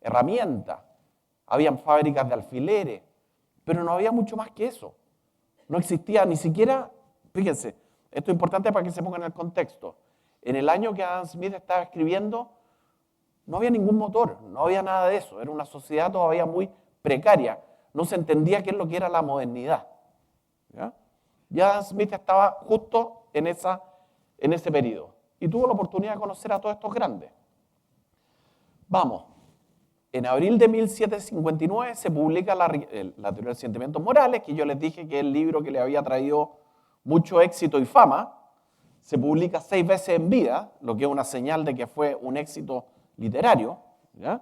herramientas, habían fábricas de alfileres, pero no había mucho más que eso. No existía ni siquiera, fíjense, esto es importante para que se pongan en el contexto. En el año que Adam Smith estaba escribiendo, no había ningún motor, no había nada de eso, era una sociedad todavía muy precaria, no se entendía qué es lo que era la modernidad. ¿Ya? Y Adam Smith estaba justo en ese periodo y tuvo la oportunidad de conocer a todos estos grandes. Vamos, en abril de 1759 se publica la teoría de los sentimientos morales, que yo les dije que es el libro que le había traído mucho éxito y fama. Se publica 6 veces en vida, lo que es una señal de que fue un éxito literario. ¿Ya?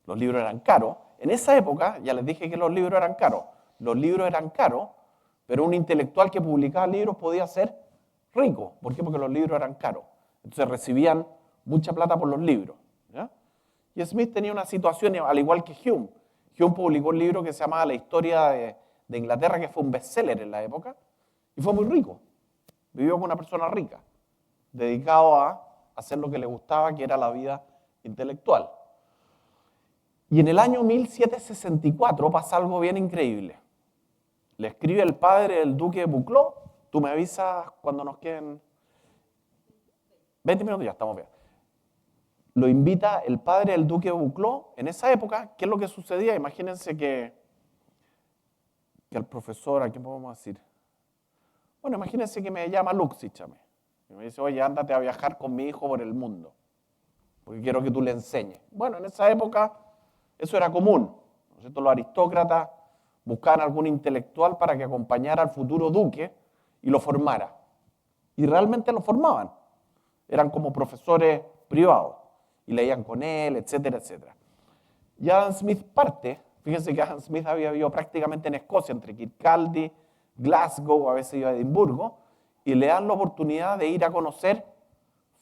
Los libros eran caros. En esa época, ya les dije que los libros eran caros. Los libros eran caros, pero un intelectual que publicaba libros podía ser rico. ¿Por qué? Porque los libros eran caros. Entonces recibían mucha plata por los libros. ¿Ya? Y Smith tenía una situación al igual que Hume. Hume publicó un libro que se llamaba La historia de Inglaterra, que fue un bestseller en la época, y fue muy rico. Vivió con una persona rica, dedicado a hacer lo que le gustaba, que era la vida intelectual. Y en el año 1764 pasa algo bien increíble. Le escribe el padre del duque de Buccleuch. Tú me avisas cuando nos queden 20 minutos, ya estamos bien. Lo invita el padre del duque de Buccleuch. En esa época, ¿qué es lo que sucedía? Imagínense que el profesor, ¿a quién podemos decir? Bueno, imagínense que me llama Luxich a mí. Y me dice, oye, ándate a viajar con mi hijo por el mundo, porque quiero que tú le enseñes. Bueno, en esa época eso era común, ¿no es cierto? Los aristócratas buscaban algún intelectual para que acompañara al futuro duque y lo formara. Y realmente lo formaban. Eran como profesores privados y leían con él, etcétera, etcétera. Y Adam Smith parte, fíjense que Adam Smith había vivido prácticamente en Escocia, entre Kirkcaldy, Glasgow, a veces iba a Edimburgo, y le dan la oportunidad de ir a conocer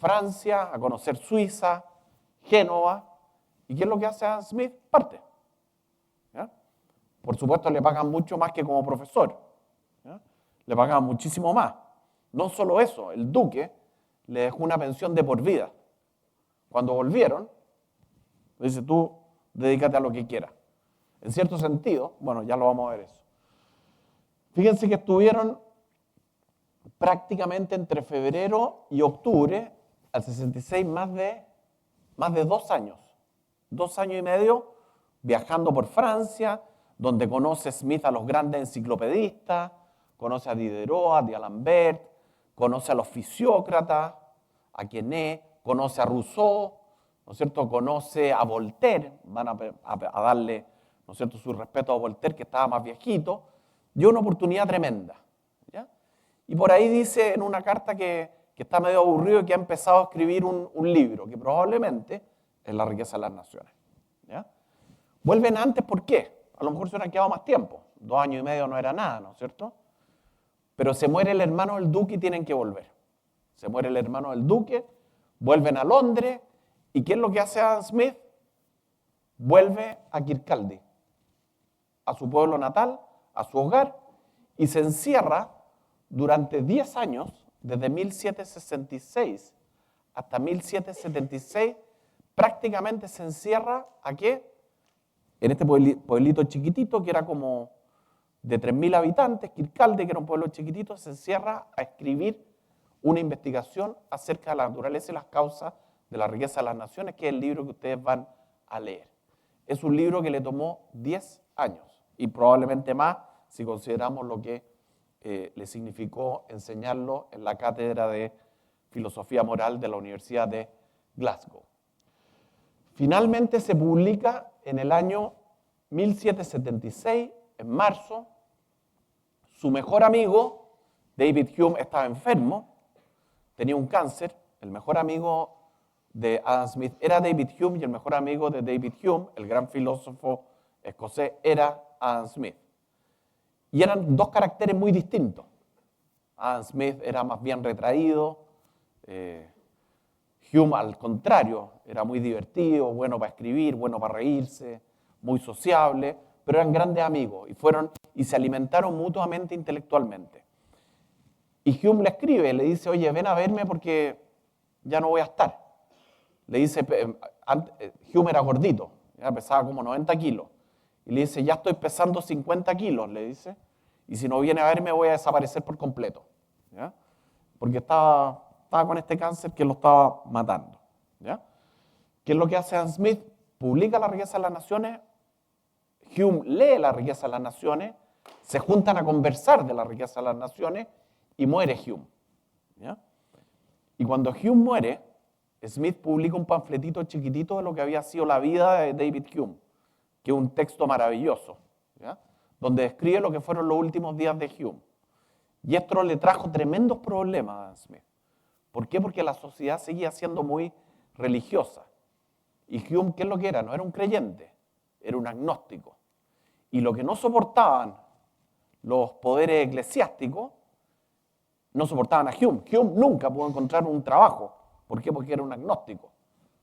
Francia, a conocer Suiza, Génova. ¿Y qué es lo que hace Adam Smith? Parte. ¿Ya? Por supuesto, le pagan mucho más que como profesor. ¿Ya? Le pagan muchísimo más. No solo eso, el duque le dejó una pensión de por vida. Cuando volvieron, le dice, tú dedícate a lo que quieras. En cierto sentido, bueno, ya lo vamos a ver eso. Fíjense que estuvieron prácticamente entre febrero y octubre al 66 más de 2 años. 2 años y medio viajando por Francia, donde conoce Smith a los grandes enciclopedistas, conoce a Diderot, a D'Alembert, conoce a los fisiócratas, a Quesnay, conoce a Rousseau, ¿no es cierto? Conoce a Voltaire, van a darle, ¿no es cierto?, su respeto a Voltaire, que estaba más viejito, y una oportunidad tremenda. ¿Ya? Y por ahí dice en una carta que está medio aburrido y que ha empezado a escribir un libro, que probablemente es La riqueza de las naciones. ¿Ya? Vuelven antes, ¿por qué? A lo mejor se hubieran quedado más tiempo, 2 años y medio no era nada, ¿no es cierto? Pero se muere el hermano del duque y tienen que volver. Se muere el hermano del duque, vuelven a Londres, ¿y qué es lo que hace Adam Smith? Vuelve a Kirkcaldy, a su pueblo natal, a su hogar, y se encierra durante 10 años, desde 1766 hasta 1776, prácticamente se encierra, ¿a qué? En este pueblito chiquitito, que era como de 3.000 habitantes, Kirkcaldy, que era un pueblo chiquitito, se encierra a escribir una investigación acerca de la naturaleza y las causas de la riqueza de las naciones, que es el libro que ustedes van a leer. Es un libro que le tomó 10 años y probablemente más si consideramos lo que le significó enseñarlo en la cátedra de filosofía moral de la Universidad de Glasgow. Finalmente se publica en el año 1776, en marzo. Su mejor amigo, David Hume, estaba enfermo, tenía un cáncer. El mejor amigo de Adam Smith era David Hume y el mejor amigo de David Hume, el gran filósofo escocés, era Adam Smith. Y eran 2 caracteres muy distintos. Adam Smith era más bien retraído, Hume, al contrario, era muy divertido, bueno para escribir, bueno para reírse, muy sociable, pero eran grandes amigos y se alimentaron mutuamente intelectualmente. Y Hume le escribe, le dice, oye, ven a verme porque ya no voy a estar. Le dice, Hume era gordito, ya pesaba como 90 kilos. Y le dice, ya estoy pesando 50 kilos, le dice, y si no viene a verme voy a desaparecer por completo. ¿Ya? Porque estaba con este cáncer que lo estaba matando. ¿Ya? ¿Qué es lo que hace Adam Smith? Publica La riqueza de las naciones, Hume lee La riqueza de las naciones, se juntan a conversar de la riqueza de las naciones y muere Hume. ¿Ya? Y cuando Hume muere, Smith publica un panfletito chiquitito de lo que había sido la vida de David Hume, que es un texto maravilloso, ¿ya? Donde describe lo que fueron los últimos días de Hume. Y esto le trajo tremendos problemas a Adam Smith. ¿Por qué? Porque la sociedad seguía siendo muy religiosa. Y Hume, ¿qué es lo que era? No era un creyente, era un agnóstico. Y lo que no soportaban los poderes eclesiásticos, no soportaban a Hume. Hume nunca pudo encontrar un trabajo. ¿Por qué? Porque era un agnóstico.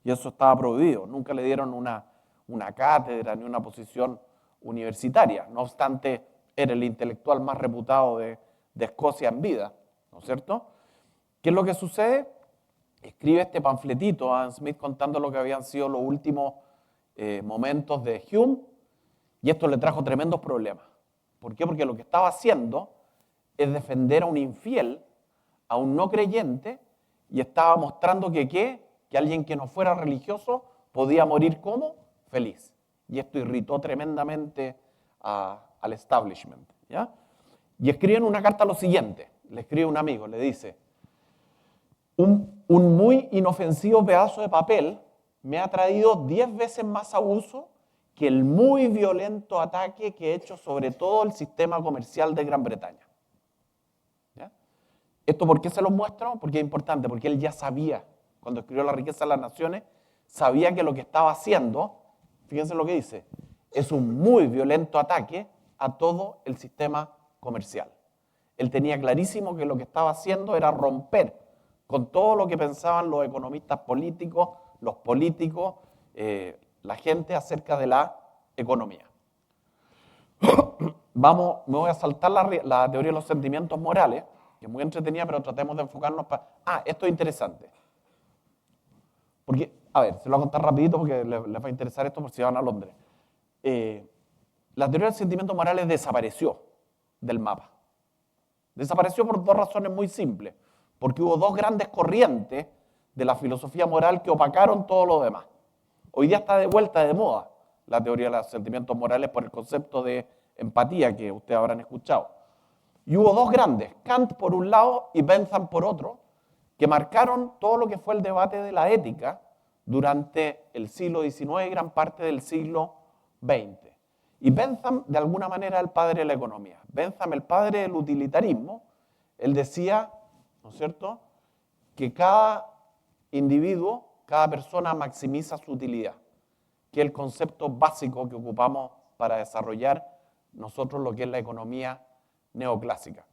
Y eso estaba prohibido. Nunca le dieron una cátedra ni una posición universitaria. No obstante, era el intelectual más reputado de Escocia en vida, ¿no es cierto? ¿Qué es lo que sucede? Escribe este panfletito Adam Smith contando lo que habían sido los últimos momentos de Hume, y esto le trajo tremendos problemas. ¿Por qué? Porque lo que estaba haciendo es defender a un infiel, a un no creyente, y estaba mostrando que alguien que no fuera religioso podía morir como feliz. Y esto irritó tremendamente al establishment. ¿Ya? Y escribe en una carta lo siguiente, le escribe un amigo, le dice, un muy inofensivo pedazo de papel me ha traído 10 veces más abuso que el muy violento ataque que he hecho sobre todo el sistema comercial de Gran Bretaña. ¿Ya? ¿Esto por qué se los muestro? Porque es importante, porque él ya sabía, cuando escribió La riqueza de las naciones, sabía que lo que estaba haciendo, fíjense lo que dice, es un muy violento ataque a todo el sistema comercial. Él tenía clarísimo que lo que estaba haciendo era romper con todo lo que pensaban los economistas políticos, los políticos, la gente acerca de la economía. Me voy a saltar la teoría de los sentimientos morales, que es muy entretenida, pero tratemos de enfocarnos para... esto es interesante. Porque, a ver, se lo voy a contar rapidito porque les va a interesar esto por si van a Londres. La teoría del sentimiento morales desapareció del mapa. Desapareció por dos razones muy simples. Porque hubo dos grandes corrientes de la filosofía moral que opacaron todo lo demás. Hoy día está de vuelta de moda la teoría de los sentimientos morales por el concepto de empatía que ustedes habrán escuchado. Y hubo dos grandes, Kant por un lado y Bentham por otro, que marcaron todo lo que fue el debate de la ética durante el siglo XIX y gran parte del siglo XX. Y Bentham, de alguna manera, el padre de la economía. Bentham, el padre del utilitarismo, él decía, ¿no es cierto?, que cada individuo, cada persona maximiza su utilidad, que es el concepto básico que ocupamos para desarrollar nosotros lo que es la economía neoclásica.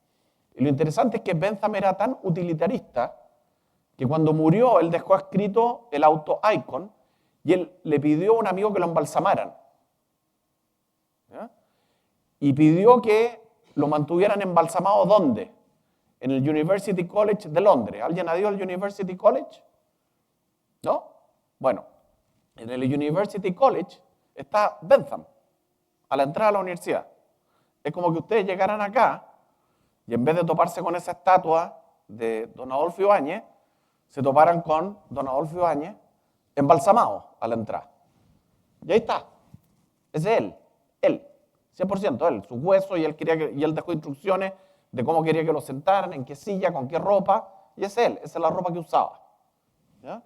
Y lo interesante es que Bentham era tan utilitarista que cuando murió él dejó escrito el auto Icon y él le pidió a un amigo que lo embalsamaran. ¿Ya? Y pidió que lo mantuvieran embalsamado ¿dónde? En el University College de Londres. ¿Alguien ha ido al University College? ¿No? Bueno, en el University College está Bentham, a la entrada de la universidad. Es como que ustedes llegaran acá y en vez de toparse con esa estatua de don Adolfo Ibáñez, se toparan con don Adolfo Ibáñez embalsamado a la entrada. Y ahí está. Ese es él, 100% él, sus huesos, y él dejó instrucciones de cómo quería que lo sentaran, en qué silla, con qué ropa, y es él, esa es la ropa que usaba. ¿Ya?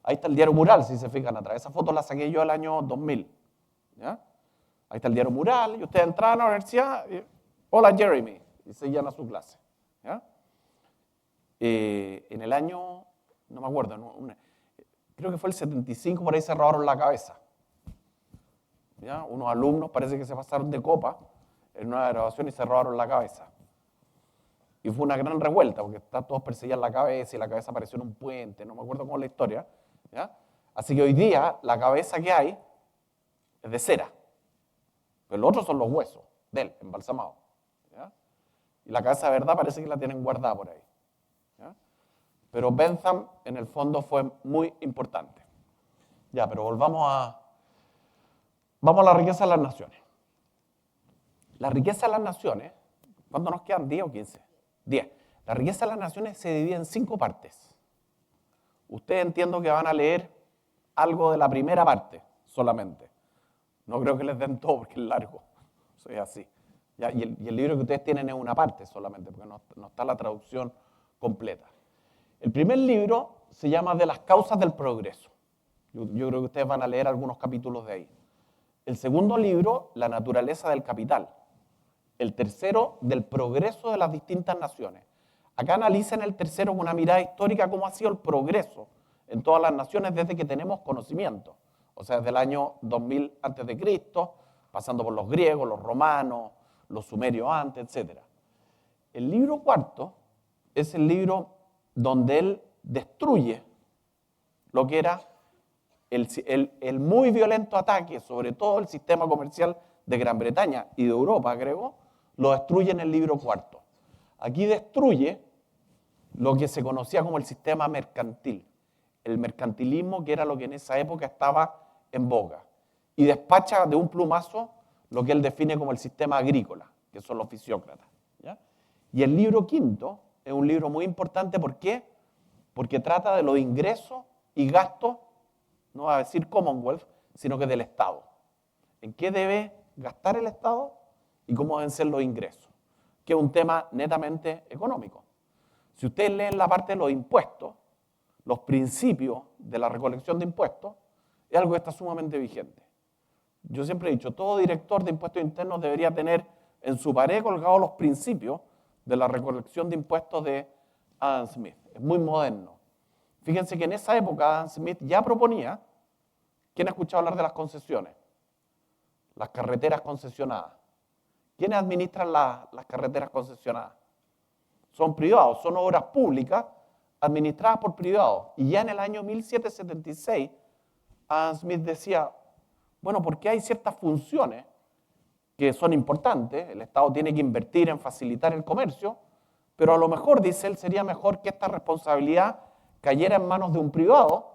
Ahí está el diario Mural, si se fijan atrás. Esa foto la saqué yo el año 2000. ¿Ya? Ahí está el diario Mural, y ustedes entraban a la universidad, y, hola Jeremy, y seguían a su clase. ¿Ya? En el año, no me acuerdo, creo que fue el 75, por ahí se robaron la cabeza. ¿Ya? Unos alumnos parece que se pasaron de copa en una graduación y se robaron la cabeza. Y fue una gran revuelta, porque todos perseguían la cabeza y la cabeza apareció en un puente, no me acuerdo cómo es la historia. ¿Ya? Así que hoy día la cabeza que hay es de cera, pero los otros son los huesos de él, embalsamados. ¿Ya? Y la cabeza de verdad parece que la tienen guardada por ahí. ¿Ya? Pero Bentham en el fondo fue muy importante. Ya, pero vamos a la riqueza de las naciones. La riqueza de las naciones, ¿cuánto nos quedan? ¿10 o 15? 10. La riqueza de las naciones se divide en 5 partes. Ustedes entiendo que van a leer algo de la primera parte solamente. No creo que les den todo porque es largo. Eso es así. ¿Ya? Y el libro que ustedes tienen es una parte solamente, porque no está la traducción completa. El primer libro se llama De las causas del progreso. Yo creo que ustedes van a leer algunos capítulos de ahí. El segundo libro, La naturaleza del capital. El tercero, Del progreso de las distintas naciones. Acá analizan el tercero con una mirada histórica cómo ha sido el progreso en todas las naciones desde que tenemos conocimiento. O sea, desde el año 2000 a.C., pasando por los griegos, los romanos, los sumerios antes, etc. El libro cuarto es el libro donde él destruye lo que era el muy violento ataque, sobre todo el sistema comercial de Gran Bretaña y de Europa, creo, lo destruye en el libro cuarto. Aquí destruye lo que se conocía como el sistema mercantil, el mercantilismo, que era lo que en esa época estaba en boga, y despacha de un plumazo lo que él define como el sistema agrícola, que son los fisiócratas. ¿Ya? Y el libro quinto es un libro muy importante, ¿por qué? Porque trata de los ingresos y gastos, no va a decir Commonwealth, sino que del Estado. ¿En qué debe gastar el Estado y cómo deben ser los ingresos? Que es un tema netamente económico. Si ustedes leen la parte de los impuestos, los principios de la recolección de impuestos, es algo que está sumamente vigente. Yo siempre he dicho, todo director de impuestos internos debería tener en su pared colgados los principios de la recolección de impuestos de Adam Smith. Es muy moderno. Fíjense que en esa época Adam Smith ya proponía, ¿quién ha escuchado hablar de las concesiones? Las carreteras concesionadas. ¿Quiénes administran las carreteras concesionadas? Son privados, son obras públicas administradas por privados. Y ya en el año 1776, Adam Smith decía, bueno, porque hay ciertas funciones que son importantes, el Estado tiene que invertir en facilitar el comercio, pero a lo mejor, dice él, sería mejor que esta responsabilidad cayera en manos de un privado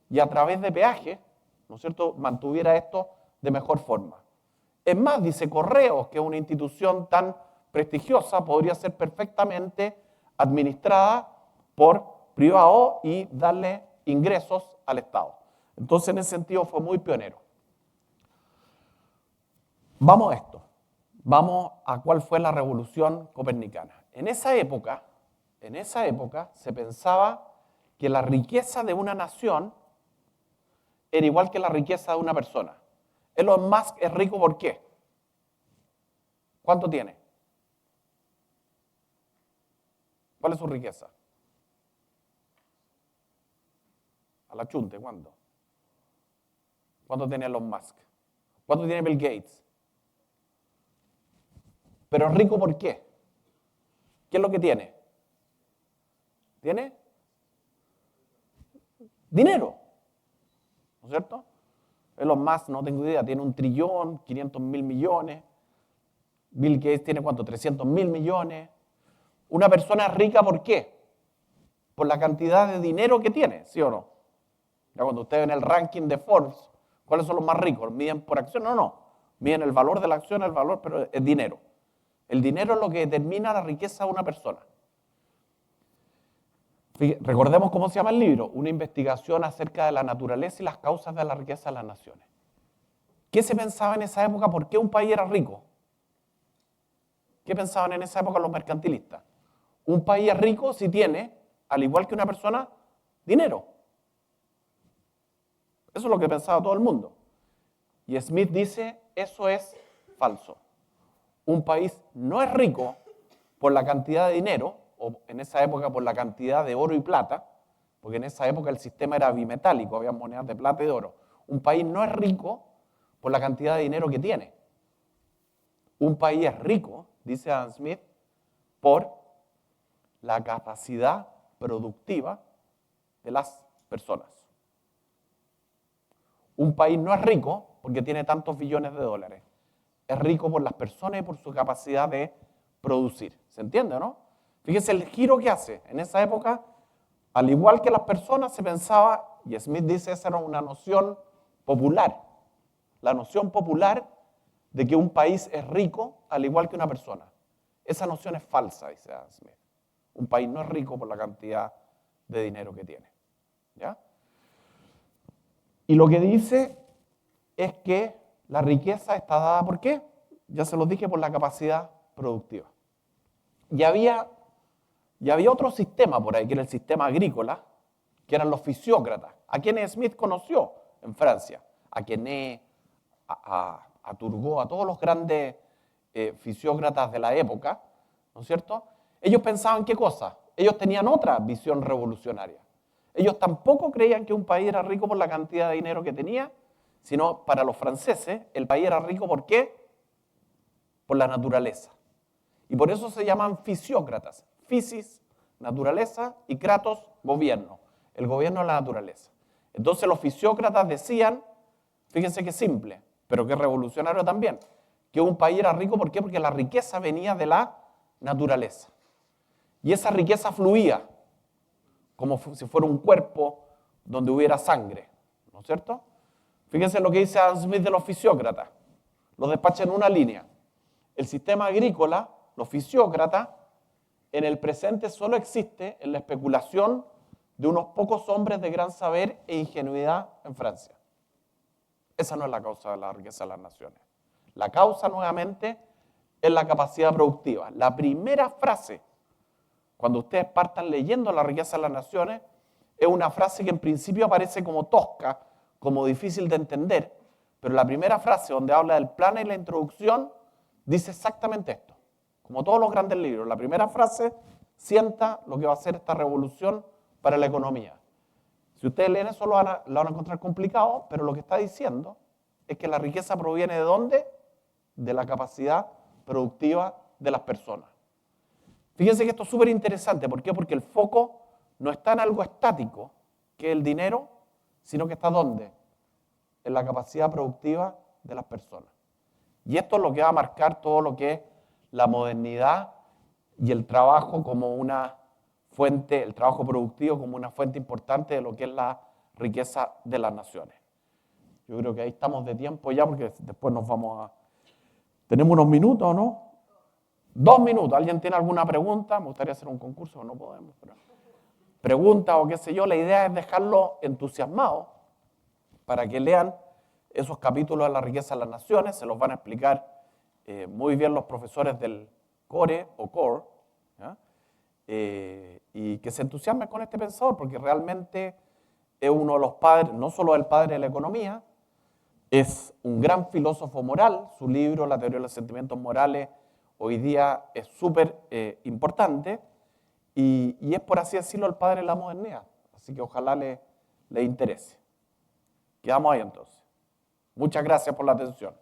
y a través de peajes, ¿no es cierto?, mantuviera esto de mejor forma. Es más, dice, Correos, que es una institución tan prestigiosa, podría ser perfectamente administrada por privados y darle ingresos al Estado. Entonces, en ese sentido, fue muy pionero. Vamos a esto. Vamos a cuál fue la revolución copernicana. En esa época se pensaba que la riqueza de una nación era igual que la riqueza de una persona. Elon Musk es rico, ¿por qué? ¿Cuánto tiene? ¿Cuál es su riqueza? A la chunte, ¿cuánto? ¿Cuánto tiene Elon Musk? ¿Cuánto tiene Bill Gates? Pero es rico, ¿por qué? ¿Qué es lo que tiene? ¿Tiene? Dinero. ¿No es cierto? Elon Musk, no tengo idea, tiene 1.500.000 millones. Bill Gates tiene ¿cuánto? 300.000 millones. Una persona es rica, ¿por qué? Por la cantidad de dinero que tiene, ¿sí o no? Ya cuando ustedes ven el ranking de Forbes, ¿cuáles son los más ricos? ¿Miden por acción? No. Miden el valor de la acción, el valor, pero es dinero. El dinero es lo que determina la riqueza de una persona. Recordemos cómo se llama el libro, una investigación acerca de la naturaleza y las causas de la riqueza de las naciones. ¿Qué se pensaba en esa época? ¿Por qué un país era rico? ¿Qué pensaban en esa época los mercantilistas? Un país es rico si tiene, al igual que una persona, dinero. Eso es lo que pensaba todo el mundo. Y Smith dice, eso es falso. Un país no es rico por la cantidad de dinero, o en esa época por la cantidad de oro y plata, porque en esa época el sistema era bimetálico, había monedas de plata y de oro. Un país no es rico por la cantidad de dinero que tiene. Un país es rico, dice Adam Smith, por la capacidad productiva de las personas. Un país no es rico porque tiene tantos billones de dólares. Es rico por las personas y por su capacidad de producir. ¿Se entiende o no? Fíjese el giro que hace. En esa época, al igual que las personas, se pensaba, y Smith dice, esa era una noción popular. La noción popular de que un país es rico al igual que una persona. Esa noción es falsa, dice Adam Smith. Un país no es rico por la cantidad de dinero que tiene. ¿Ya? Y lo que dice es que la riqueza está dada, ¿por qué? Ya se los dije, por la capacidad productiva. Y había otro sistema por ahí, que era el sistema agrícola, que eran los fisiócratas, a quienes Smith conoció en Francia, a quienes a Turgot, a todos los grandes fisiócratas de la época, ¿no es cierto? Ellos pensaban ¿qué cosa? Ellos tenían otra visión revolucionaria. Ellos tampoco creían que un país era rico por la cantidad de dinero que tenía, sino para los franceses el país era rico ¿por qué? Por la naturaleza. Y por eso se llaman fisiócratas. Physis, naturaleza, y kratos, gobierno. El gobierno de la naturaleza. Entonces los fisiócratas decían, fíjense qué simple, pero qué revolucionario también, que un país era rico ¿por qué? Porque la riqueza venía de la naturaleza. Y esa riqueza fluía, como si fuera un cuerpo donde hubiera sangre, ¿no es cierto? Fíjense lo que dice Adam Smith de los fisiócratas. Los despacha en una línea. El sistema agrícola, los fisiócratas, en el presente solo existe en la especulación de unos pocos hombres de gran saber e ingenuidad en Francia. Esa no es la causa de la riqueza de las naciones. La causa, nuevamente, es la capacidad productiva. La primera frase, cuando ustedes partan leyendo la riqueza de las naciones, es una frase que en principio aparece como tosca, como difícil de entender, pero la primera frase donde habla del plan y la introducción dice exactamente esto. Como todos los grandes libros, la primera frase sienta lo que va a ser esta revolución para la economía. Si ustedes leen eso lo van a encontrar complicado, pero lo que está diciendo es que la riqueza proviene ¿de dónde? De la capacidad productiva de las personas. Fíjense que esto es súper interesante. ¿Por qué? Porque el foco no está en algo estático, que es el dinero, sino que está ¿dónde? En la capacidad productiva de las personas. Y esto es lo que va a marcar todo lo que es la modernidad y el trabajo como una fuente, el trabajo productivo como una fuente importante de lo que es la riqueza de las naciones. Yo creo que ahí estamos de tiempo ya porque después nos vamos a... ¿Tenemos unos minutos, no? 2 minutos. ¿Alguien tiene alguna pregunta? Me gustaría hacer un concurso, no podemos. Pero... pregunta o qué sé yo, la idea es dejarlo entusiasmado para que lean esos capítulos de la riqueza de las naciones, se los van a explicar muy bien los profesores del CORE o CORE, ¿ya? Y que se entusiasmen con este pensador, porque realmente es uno de los padres, no solo el padre de la economía, es un gran filósofo moral, su libro, La teoría de los sentimientos morales, hoy día es súper importante, y es, por así decirlo, el padre de la modernidad. Así que ojalá le interese. Quedamos ahí entonces. Muchas gracias por la atención.